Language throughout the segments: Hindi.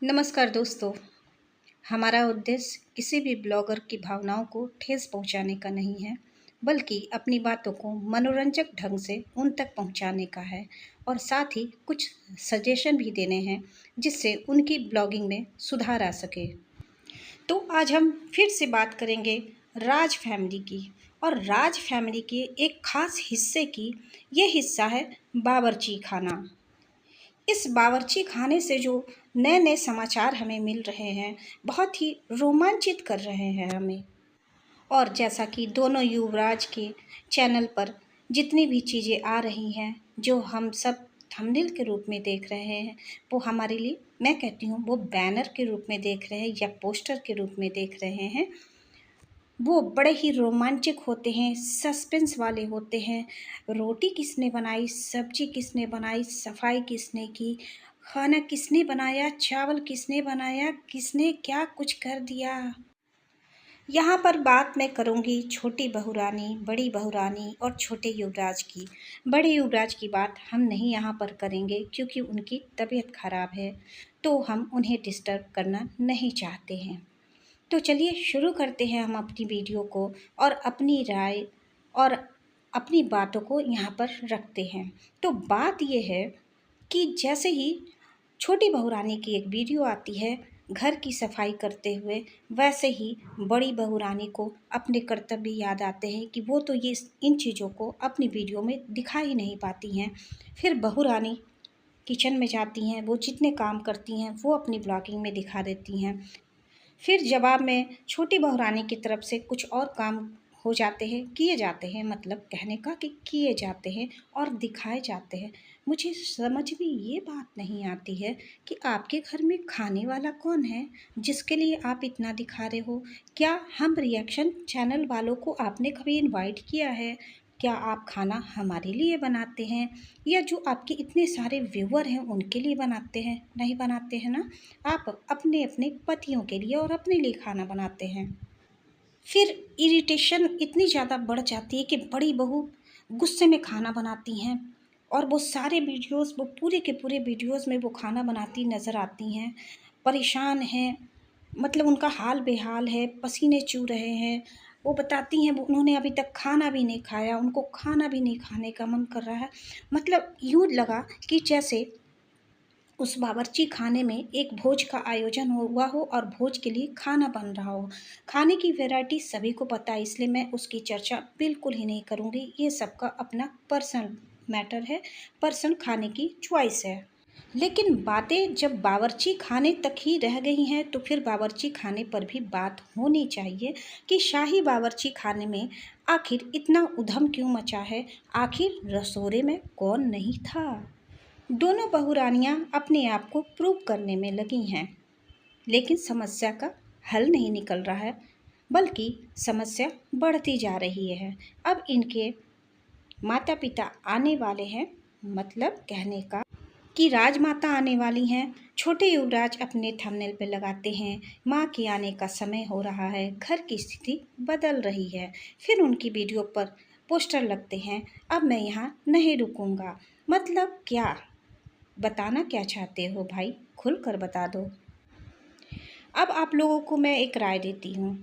नमस्कार दोस्तों। हमारा उद्देश्य किसी भी ब्लॉगर की भावनाओं को ठेस पहुंचाने का नहीं है, बल्कि अपनी बातों को मनोरंजक ढंग से उन तक पहुंचाने का है और साथ ही कुछ सजेशन भी देने हैं जिससे उनकी ब्लॉगिंग में सुधार आ सके। तो आज हम फिर से बात करेंगे राज फैमिली की और राज फैमिली के एक खास हिस्से की। ये हिस्सा है बावर्ची खाना। इस बावर्ची खाने से जो नए नए समाचार हमें मिल रहे हैं, बहुत ही रोमांचित कर रहे हैं हमें। और जैसा कि दोनों युवराज के चैनल पर जितनी भी चीज़ें आ रही हैं, जो हम सब थंबनेल के रूप में देख रहे हैं, वो हमारे लिए, मैं कहती हूँ, वो बैनर के रूप में देख रहे हैं या पोस्टर के रूप में देख रहे हैं। वो बड़े ही रोमांचक होते हैं, सस्पेंस वाले होते हैं। रोटी किसने बनाई, सब्जी किसने बनाई, सफाई किसने की, खाना किसने बनाया, चावल किसने बनाया, किसने क्या कुछ कर दिया। यहाँ पर बात मैं करूँगी छोटी बहू रानी, बड़ी बहू रानी और छोटे युवराज की। बड़े युवराज की बात हम नहीं यहाँ पर करेंगे क्योंकि उनकी तबीयत खराब है, तो हम उन्हें डिस्टर्ब करना नहीं चाहते हैं। तो चलिए शुरू करते हैं हम अपनी वीडियो को और अपनी राय और अपनी बातों को यहाँ पर रखते हैं। तो बात ये है कि जैसे ही छोटी बहू रानी की एक वीडियो आती है घर की सफाई करते हुए, वैसे ही बड़ी बहू रानी को अपने कर्तव्य याद आते हैं कि वो तो ये इन चीज़ों को अपनी वीडियो में दिखा ही नहीं पाती हैं। फिर बहू रानी किचन में जाती हैं, वो जितने काम करती हैं वो अपनी ब्लॉगिंग में दिखा देती हैं। फिर जवाब में छोटी बहू रानी की तरफ से कुछ और काम हो जाते हैं, किए जाते हैं, मतलब कहने का कि किए जाते हैं और दिखाए जाते हैं। मुझे समझ में ये बात नहीं आती है कि आपके घर में खाने वाला कौन है जिसके लिए आप इतना दिखा रहे हो। क्या हम रिएक्शन चैनल वालों को आपने कभी इनवाइट किया है? क्या आप खाना हमारे लिए बनाते हैं या जो आपके इतने सारे व्यूअर हैं उनके लिए बनाते हैं? नहीं बनाते हैं ना। आप अपने अपने पतियों के लिए और अपने लिए खाना बनाते हैं। फिर इरिटेशन इतनी ज़्यादा बढ़ जाती है कि बड़ी बहू गुस्से में खाना बनाती हैं और वो सारे वीडियोस, वो पूरे के पूरे वीडियोस में वो खाना बनाती नज़र आती हैं। परेशान हैं, मतलब उनका हाल बेहाल है, पसीने चू रहे हैं। वो बताती हैं वो उन्होंने अभी तक खाना भी नहीं खाया, उनको खाना भी नहीं खाने का मन कर रहा है। मतलब यूँ लगा कि जैसे उस बावर्ची खाने में एक भोज का आयोजन हुआ हो और भोज के लिए खाना बन रहा हो। खाने की वैरायटी सभी को पता है, इसलिए मैं उसकी चर्चा बिल्कुल ही नहीं करूँगी। ये सबका अपना पर्सनल मैटर है, पर्सनल खाने की चॉइस है। लेकिन बातें जब बावर्ची खाने तक ही रह गई हैं तो फिर बावर्ची खाने पर भी बात होनी चाहिए कि शाही बावर्ची खाने में आखिर इतना उधम क्यों मचा है, आखिर रसोड़े में कौन नहीं था। दोनों बहुरानियाँ अपने आप को प्रूव करने में लगी हैं, लेकिन समस्या का हल नहीं निकल रहा है, बल्कि समस्या बढ़ती जा रही है। अब इनके माता पिता आने वाले हैं, मतलब कहने का कि राजमाता आने वाली हैं। छोटे युवराज अपने थंबनेल पे लगाते हैं माँ के आने का समय हो रहा है, घर की स्थिति बदल रही है। फिर उनकी वीडियो पर पोस्टर लगते हैं, अब मैं यहाँ नहीं रुकूंगा। मतलब क्या बताना क्या चाहते हो भाई, खुल कर बता दो। अब आप लोगों को मैं एक राय देती हूँ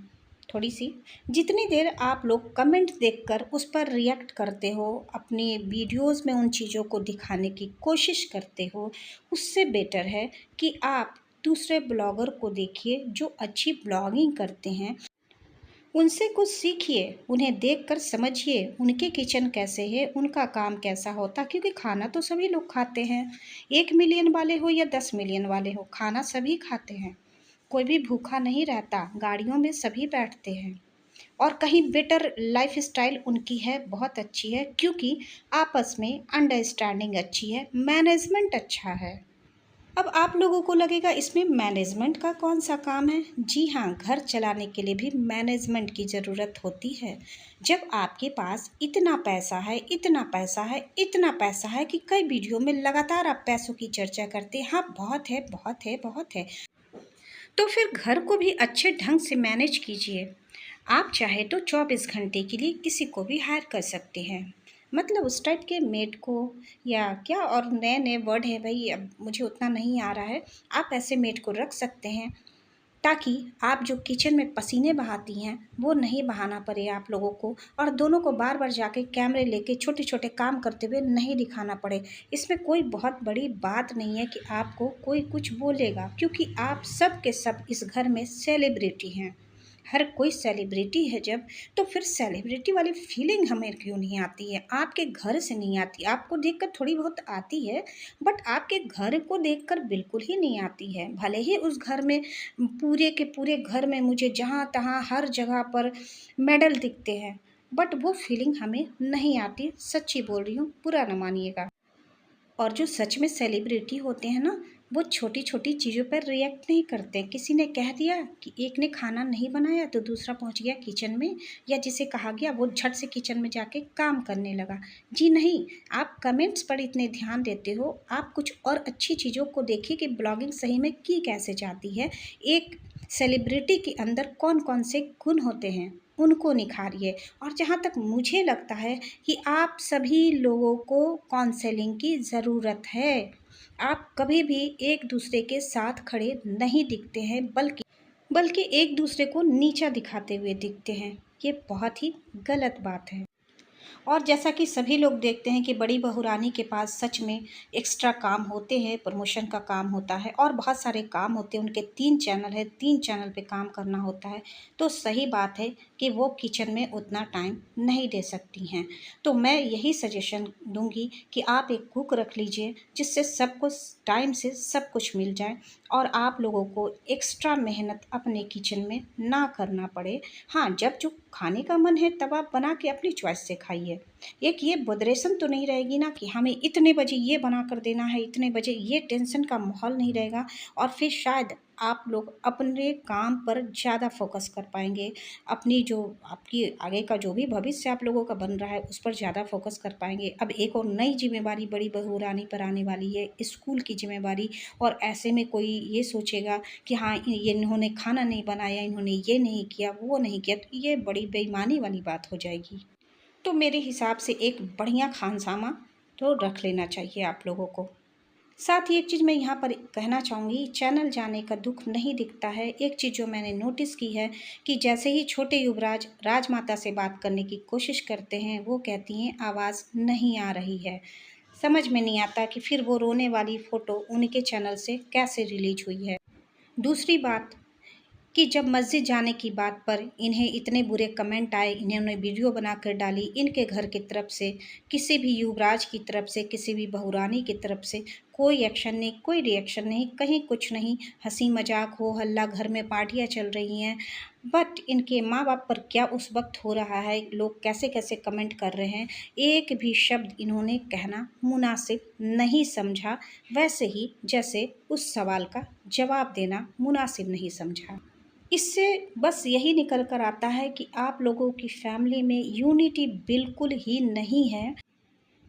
थोड़ी सी। जितनी देर आप लोग कमेंट देखकर उस पर रिएक्ट करते हो, अपनी वीडियोस में उन चीज़ों को दिखाने की कोशिश करते हो, उससे बेटर है कि आप दूसरे ब्लॉगर को देखिए जो अच्छी ब्लॉगिंग करते हैं, उनसे कुछ सीखिए, उन्हें देखकर समझिए उनके किचन कैसे है, उनका काम कैसा होता। क्योंकि खाना तो सभी लोग खाते हैं, 1 मिलियन वाले हो या 10 मिलियन वाले हो, खाना सभी खाते हैं। कोई भी भूखा नहीं रहता, गाड़ियों में सभी बैठते हैं और कहीं बेटर लाइफ स्टाइल उनकी है, बहुत अच्छी है, क्योंकि आपस में अंडरस्टैंडिंग अच्छी है, मैनेजमेंट अच्छा है। अब आप लोगों को लगेगा इसमें मैनेजमेंट का कौन सा काम है। जी हाँ, घर चलाने के लिए भी मैनेजमेंट की ज़रूरत होती है। जब आपके पास इतना पैसा है, इतना पैसा है, इतना पैसा है कि कई वीडियो में लगातार आप पैसों की चर्चा करते हैं, हाँ बहुत है, बहुत है, बहुत है, तो फिर घर को भी अच्छे ढंग से मैनेज कीजिए। आप चाहे तो 24 घंटे के लिए किसी को भी हायर कर सकते हैं। मतलब उस टाइप के मेड को, या क्या और नए नए वर्ड है भाई, अब मुझे उतना नहीं आ रहा है। आप ऐसे मेड को रख सकते हैं ताकि आप जो किचन में पसीने बहाती हैं वो नहीं बहाना पड़े आप लोगों को, और दोनों को बार बार जाके कैमरे लेके छोटे छोटे काम करते हुए नहीं दिखाना पड़े। इसमें कोई बहुत बड़ी बात नहीं है कि आपको कोई कुछ बोलेगा, क्योंकि आप सब के सब इस घर में सेलिब्रिटी हैं। हर कोई सेलिब्रिटी है जब, तो फिर सेलिब्रिटी वाली फीलिंग हमें क्यों नहीं आती है? आपके घर से नहीं आती, आपको देखकर थोड़ी बहुत आती है, बट आपके घर को देखकर बिल्कुल ही नहीं आती है। भले ही उस घर में, पूरे के पूरे घर में मुझे जहाँ तहाँ हर जगह पर मेडल दिखते हैं, बट वो फीलिंग हमें नहीं आती। सच्ची बोल रही हूँ, बुरा ना मानिएगा। और जो सच में सेलिब्रिटी होते हैं ना, वो छोटी छोटी चीज़ों पर रिएक्ट नहीं करते। किसी ने कह दिया कि एक ने खाना नहीं बनाया तो दूसरा पहुंच गया किचन में, या जिसे कहा गया वो झट से किचन में जाके काम करने लगा। जी नहीं, आप कमेंट्स पर इतने ध्यान देते हो, आप कुछ और अच्छी चीज़ों को देखिए कि ब्लॉगिंग सही में की कैसे जाती है। एक सेलिब्रिटी के अंदर कौन कौन से गुण होते हैं, उनको निखारिए। और जहाँ तक मुझे लगता है कि आप सभी लोगों को काउंसलिंग की ज़रूरत है। आप कभी भी एक दूसरे के साथ खड़े नहीं दिखते हैं, बल्कि बल्कि एक दूसरे को नीचा दिखाते हुए दिखते हैं। ये बहुत ही गलत बात है। और जैसा कि सभी लोग देखते हैं कि बड़ी बहू रानी के पास सच में एक्स्ट्रा काम होते हैं, प्रमोशन का काम होता है और बहुत सारे काम होते हैं। उनके 3 चैनल है, 3 चैनल पे काम करना होता है। तो सही बात है कि वो किचन में उतना टाइम नहीं दे सकती हैं। तो मैं यही सजेशन दूंगी कि आप एक कुक रख लीजिए, जिससे सबको टाइम से सब कुछ मिल जाए और आप लोगों को एक्स्ट्रा मेहनत अपने किचन में ना करना पड़े। हाँ, जब जो खाने का मन है तब आप बना के अपनी चॉइस से खाइए। एक ये बदरेशन तो नहीं रहेगी ना कि हमें इतने बजे ये बना कर देना है, इतने बजे, ये टेंशन का माहौल नहीं रहेगा। और फिर शायद आप लोग अपने काम पर ज़्यादा फोकस कर पाएंगे। अपनी जो आपकी आगे का जो भी भविष्य आप लोगों का बन रहा है उस पर ज़्यादा फोकस कर पाएंगे। अब एक और नई जिम्मेवारी बड़ी बहू रानी पर आने वाली है, स्कूल की जिम्मेवारी। और ऐसे में कोई ये सोचेगा कि हाँ, ये इन्होंने खाना नहीं बनाया, इन्होंने ये नहीं किया, वो नहीं किया, तो ये बड़ी बेईमानी वाली बात हो जाएगी। तो मेरे हिसाब से एक बढ़िया खानसामा तो रख लेना चाहिए आप लोगों को। साथ ही एक चीज़ मैं यहाँ पर कहना चाहूँगी, चैनल जाने का दुख नहीं दिखता है। एक चीज़ जो मैंने नोटिस की है कि जैसे ही छोटे युवराज राजमाता से बात करने की कोशिश करते हैं, वो कहती हैं आवाज़ नहीं आ रही है। समझ में नहीं आता कि फिर वो रोने वाली फ़ोटो उनके चैनल से कैसे रिलीज हुई है। दूसरी बात कि जब मस्जिद जाने की बात पर इन्हें इतने बुरे कमेंट आए, इन्होंने वीडियो बनाकर डाली, इनके घर की तरफ से, किसी भी युवराज की तरफ से, किसी भी बहुरानी की तरफ से कोई एक्शन नहीं, कोई रिएक्शन नहीं, कहीं कुछ नहीं। हंसी मजाक हो हल्ला, घर में पार्टियां चल रही हैं, बट इनके माँ बाप पर क्या उस वक्त हो रहा है, लोग कैसे कैसे कमेंट कर रहे हैं, एक भी शब्द इन्होंने कहना मुनासिब नहीं समझा। वैसे ही जैसे उस सवाल का जवाब देना मुनासिब नहीं समझा। इससे बस यही निकल कर आता है कि आप लोगों की फैमिली में यूनिटी बिल्कुल ही नहीं है।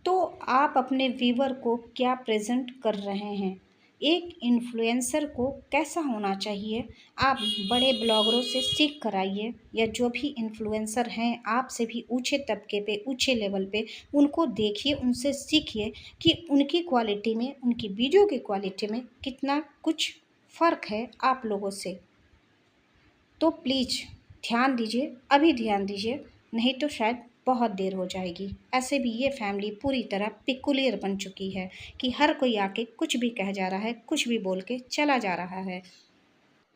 तो आप अपने व्यूवर को क्या प्रेजेंट कर रहे हैं? एक इन्फ्लुएंसर को कैसा होना चाहिए? आप बड़े ब्लॉगरों से सीख कर आइए, या जो भी इन्फ्लुएंसर हैं आपसे भी ऊंचे तबके पे, ऊंचे लेवल पे, उनको देखिए, उनसे सीखिए कि उनकी क्वालिटी में, उनकी वीडियो की क्वालिटी में कितना कुछ फ़र्क है आप लोगों से। तो प्लीज़ ध्यान दीजिए, अभी ध्यान दीजिए, नहीं तो शायद बहुत देर हो जाएगी। ऐसे भी ये फैमिली पूरी तरह पिकुलियर बन चुकी है कि हर कोई आके कुछ भी कह जा रहा है, कुछ भी बोल के चला जा रहा है।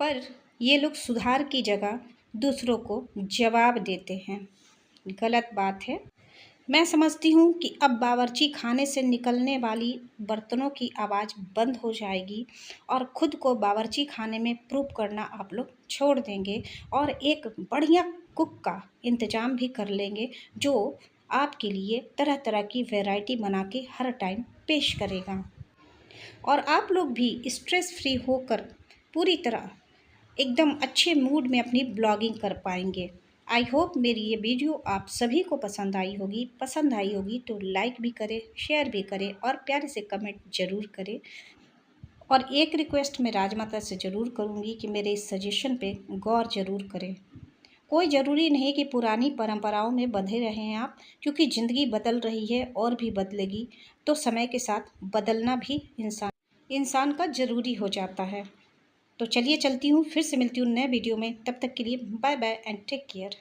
पर ये लोग सुधार की जगह दूसरों को जवाब देते हैं। गलत बात है। मैं समझती हूँ कि अब बावर्ची खाने से निकलने वाली बर्तनों की आवाज़ बंद हो जाएगी और ख़ुद को बावर्ची खाने में प्रूव करना आप लोग छोड़ देंगे, और एक बढ़िया कुक का इंतज़ाम भी कर लेंगे, जो आपके लिए तरह तरह की वैरायटी बना के हर टाइम पेश करेगा। और आप लोग भी स्ट्रेस फ्री होकर पूरी तरह एकदम अच्छे मूड में अपनी ब्लॉगिंग कर पाएंगे। आई होप मेरी ये वीडियो आप सभी को पसंद आई होगी। पसंद आई होगी तो लाइक भी करें, शेयर भी करें और प्यारे से कमेंट ज़रूर करें। और एक रिक्वेस्ट मैं राजमाता से ज़रूर करूँगी कि मेरे इस सजेशन पे गौर ज़रूर करें। कोई ज़रूरी नहीं कि पुरानी परंपराओं में बंधे रहें आप, क्योंकि ज़िंदगी बदल रही है और भी बदलेगी। तो समय के साथ बदलना भी इंसान का ज़रूरी हो जाता है। तो चलिए चलती हूँ, फिर से मिलती हूँ नए वीडियो में। तब तक के लिए bye bye and take care.